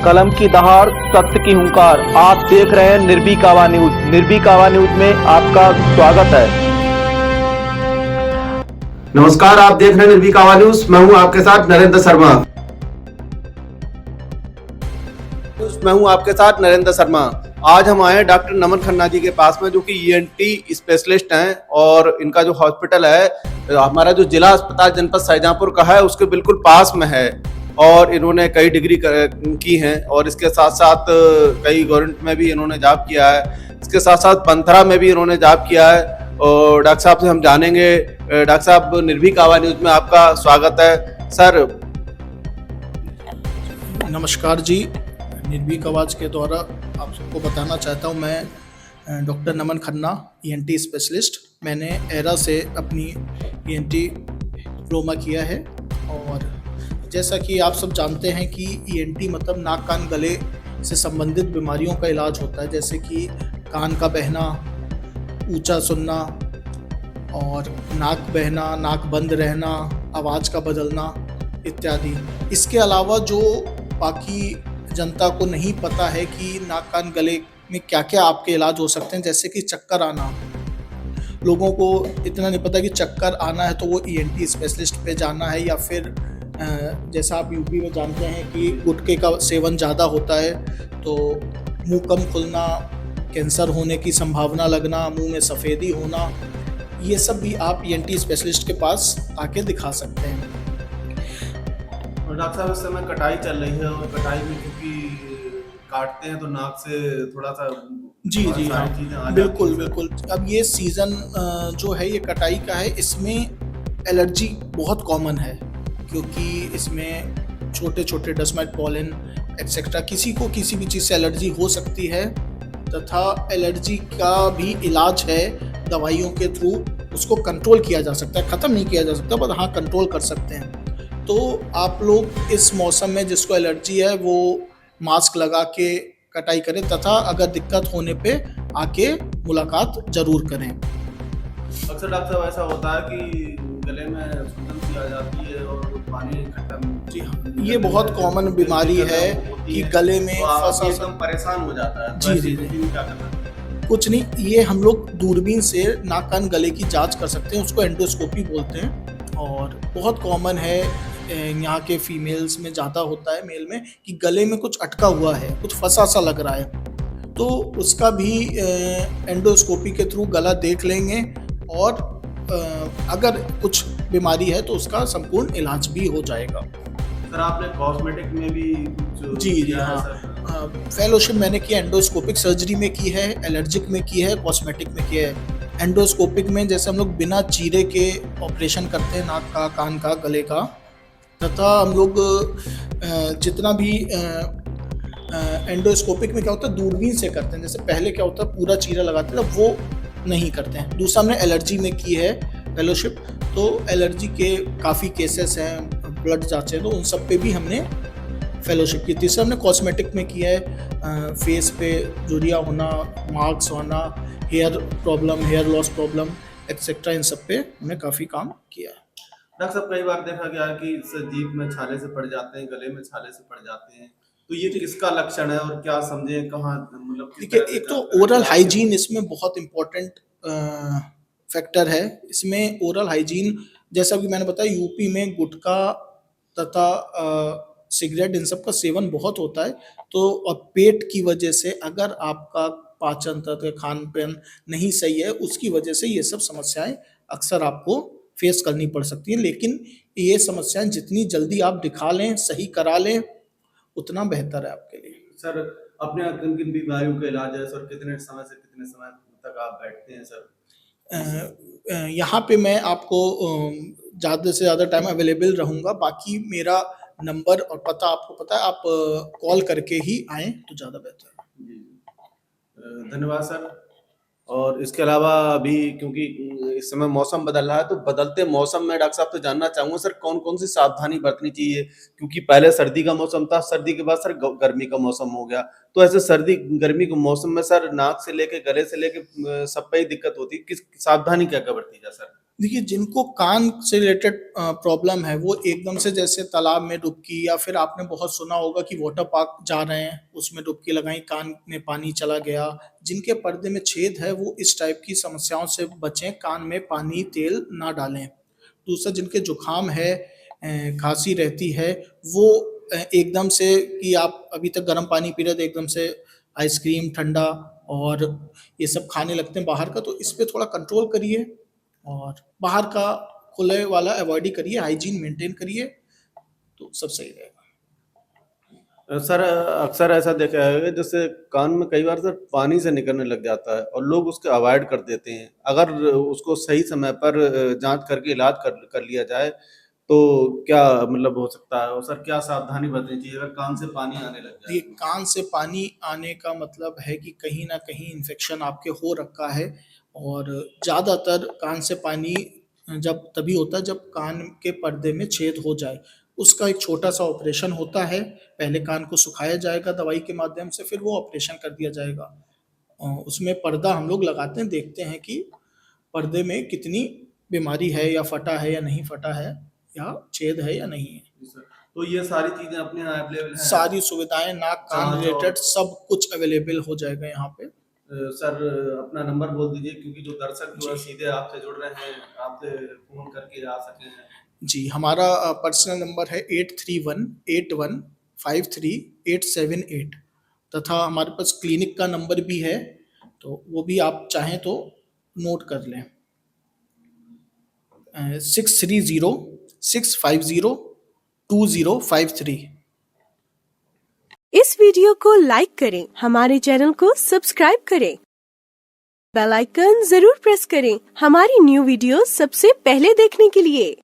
कलम की दहाड़, सत्य की हुंकार। आप देख रहे हैं निर्भीक आवाज न्यूज। निर्भीक आवाज न्यूज में आपका स्वागत है। नमस्कार, आप देख रहे हैं निर्भीक आवाज न्यूज। मैं हूं आपके साथ नरेंद्र शर्मा। आज हम आए डॉक्टर नमन खन्ना जी के पास में, जो कि ईएनटी स्पेशलिस्ट हैं, और इनका जो हॉस्पिटल है हमारा जो जिला अस्पताल जनपद शाहजहांपुर का है उसके बिल्कुल पास में है। और इन्होंने कई डिग्री की हैं, और इसके साथ साथ कई गवर्नमेंट में भी इन्होंने जॉब किया है। इसके साथ साथ पंथरा में भी इन्होंने जॉब किया है। और डॉक्टर साहब से हम जानेंगे। डॉक्टर साहब, निर्भीक आवाज न्यूज में आपका स्वागत है सर। नमस्कार जी, निर्भीक आवाज के द्वारा आप सबको बताना चाहता हूँ, मैं डॉक्टर नमन खन्ना, ईएनटी स्पेशलिस्ट। मैंने एरा से अपनी ईएनटी डिप्लोमा किया है। और जैसा कि आप सब जानते हैं कि ईएनटी मतलब नाक कान गले से संबंधित बीमारियों का इलाज होता है, जैसे कि कान का बहना, ऊंचा सुनना और नाक बहना, नाक बंद रहना, आवाज़ का बदलना इत्यादि। इसके अलावा जो बाकी जनता को नहीं पता है कि नाक कान गले में क्या क्या आपके इलाज हो सकते हैं, जैसे कि चक्कर आना। लोगों को इतना नहीं पता कि चक्कर आना है तो वो ईएनटी स्पेशलिस्ट पे जाना है, या फिर जैसा आप यूपी में जानते हैं कि गुटखे का सेवन ज़्यादा होता है तो मुंह कम खुलना, कैंसर होने की संभावना लगना, मुंह में सफ़ेदी होना, ये सब भी आप ईएनटी स्पेशलिस्ट के पास आके दिखा सकते हैं। डॉक्टर साहब, इस समय कटाई चल रही है, और कटाई में क्योंकि काटते हैं तो नाक से थोड़ा सा जी हाँ, बिल्कुल बिल्कुल। अब ये सीज़न जो है ये कटाई का है, इसमें एलर्जी बहुत कॉमन है, क्योंकि इसमें छोटे छोटे डस्ट माइट, पॉलन एक्सेट्रा, किसी को किसी भी चीज़ से एलर्जी हो सकती है। तथा एलर्जी का भी इलाज है, दवाइयों के थ्रू उसको कंट्रोल किया जा सकता है, ख़त्म नहीं किया जा सकता, पर हाँ कंट्रोल कर सकते हैं। तो आप लोग इस मौसम में जिसको एलर्जी है वो मास्क लगा के कटाई करें, तथा अगर दिक्कत होने पे आके मुलाकात ज़रूर करें। अक्सर डॉक्टर साहब ऐसा होता है कि गले में सूजन सी आ जाती है और पानी इकट्ठा। जी हाँ, ये बहुत कॉमन बीमारी है कि गले में फंसा, एकदम परेशान हो जाता है। जी, क्या करना है? कुछ नहीं, ये हम लोग दूरबीन से नाक कान गले की जांच कर सकते हैं, उसको एंडोस्कोपी बोलते हैं। और बहुत कॉमन है, यहाँ के फीमेल्स में ज़्यादा होता है, मेल में, कि गले में कुछ अटका हुआ है, कुछ फंसा सा लग रहा है, तो उसका भी एंडोस्कोपी के थ्रू गला देख लेंगे, और अगर कुछ बीमारी है तो उसका संपूर्ण इलाज भी हो जाएगा। सर, आपने कॉस्मेटिक में भी कुछ जी हाँ, फेलोशिप मैंने किया, एंडोस्कोपिक सर्जरी में की है, एलर्जिक में की है, कॉस्मेटिक में किया है। एंडोस्कोपिक में जैसे हम लोग बिना चीरे के ऑपरेशन करते हैं नाक का, कान का, गले का, तथा हम लोग जितना भी एंडोस्कोपिक में क्या होता है दूरबीन से करते हैं, जैसे पहले क्या होता है पूरा चीरा लगाते थे, वो नहीं करते हैं। दूसरा हमने एलर्जी में की है फेलोशिप, तो एलर्जी के काफ़ी केसेस हैं, ब्लड जांचे हैं, तो उन सब पे भी हमने फेलोशिप की। तीसरा हमने कॉस्मेटिक में किया है, फेस पे झुर्रियाँ होना, मार्क्स होना, hair problem, hair loss problem etcetera, इन सब पे हमने काफ़ी काम किया है। डॉक्टर साहब, कई बार देखा गया कि जीभ में छाले से पड़ जाते हैं, गले में छाले से पड़ जाते हैं, तो ये किसका लक्षण है और क्या समझे, कहाँ मतलब? देखिए, एक तो ओरल हाइजीन इसमें बहुत इम्पोर्टेंट फैक्टर है। इसमें ओरल हाइजीन, जैसा कि मैंने बताया, यूपी में गुटखा तथा सिगरेट, इन सब का सेवन बहुत होता है, तो और पेट की वजह से अगर आपका पाचन तंत्र, खान पान नहीं सही है, उसकी वजह से ये सब समस्याएं अक्सर आपको फेस करनी पड़ सकती हैं। लेकिन ये समस्याएं जितनी जल्दी आप दिखा लें, सही करा लें, उतना बेहतर है आपके लिए। सर, अपने किन किन बीमारियों का इलाज है सर? कितने समय से कितने समय तक आप बैठते हैं सर? यहाँ पे मैं आपको ज़्यादा से ज़्यादा टाइम अवेलेबल रहूँगा। बाकी मेरा नंबर और पता आपको पता है, आप कॉल करके ही आएँ तो ज़्यादा बेहतर है। जी, धन्यवाद सर। और इसके अलावा अभी क्योंकि इस समय मौसम बदल रहा है, तो बदलते मौसम में डॉक्टर साहब तो जानना चाहूँगा सर, कौन कौन सी सावधानी बरतनी चाहिए? क्योंकि पहले सर्दी का मौसम था, सर्दी के बाद सर गर्मी का मौसम हो गया, तो ऐसे सर्दी गर्मी के मौसम में सर नाक से लेके गले से लेके सब पे ही दिक्कत होती है, किस सावधानी क्या क्या बरती जाए सर? देखिए, जिनको कान से रिलेटेड प्रॉब्लम है, वो एकदम से जैसे तालाब में डुबकी, या फिर आपने बहुत सुना होगा कि वाटर पार्क जा रहे हैं, उसमें डुबकी लगाई, कान में पानी चला गया। जिनके पर्दे में छेद है, वो इस टाइप की समस्याओं से बचें, कान में पानी, तेल ना डालें। दूसरा, जिनके जुकाम है, खांसी रहती है, वो एकदम से कि आप अभी तक गर्म पानी पी रहे थे, एकदम से आइसक्रीम, ठंडा और ये सब खाने लगते हैं बाहर का, तो इस पे थोड़ा कंट्रोल करिए और बाहर का खुले वाला अवॉइड ही करिए, हाइजीन मेंटेन करिए, तो सब सही रहेगा। सर अक्सर ऐसा देखा है जैसे कान में कई बार सर पानी से निकलने लग जाता है और लोग उसके अवॉइड कर देते हैं। अगर उसको सही समय पर जांच करके इलाज कर लिया जाए तो क्या मतलब हो सकता है? और सर क्या सावधानी बरतनी चाहिए अगर कान से पानी आने लग जाए? ये कान से पानी आने का मतलब है कि कहीं ना कहीं इन्फेक्शन आपके हो रखा है, और ज़्यादातर कान से पानी जब तभी होता है जब कान के पर्दे में छेद हो जाए। उसका एक छोटा सा ऑपरेशन होता है, पहले कान को सुखाया जाएगा दवाई के माध्यम से, फिर वो ऑपरेशन कर दिया जाएगा। उसमें पर्दा हम लोग लगाते हैं, देखते हैं कि पर्दे में कितनी बीमारी है, या फटा है या नहीं फटा है, या छेद है या नहीं है। जी सर। तो ये सारी चीजें अपने यहाँ अवेलेबल हैं? सारी सुविधाएं, नाक कान जांच रिलेटेड और सब कुछ अवेलेबल हो जाएगा यहाँ पे। सर अपना नंबर बोल दीजिए क्योंकि जो दर्शक जो है जी। सीधे आपसे जुड़ रहे हैं, आपसे फोन करके आ सकें। जी, हमारा पर्सनल नंबर है 8318153878, तथा हमारे पास क्लिनिक का नंबर भी है, तो वो भी आप चाहें तो नोट कर लें। 6306502053। इस वीडियो को लाइक करें, हमारे चैनल को सब्सक्राइब करें, बेल आइकन जरूर प्रेस करें हमारी न्यू वीडियो सबसे पहले देखने के लिए।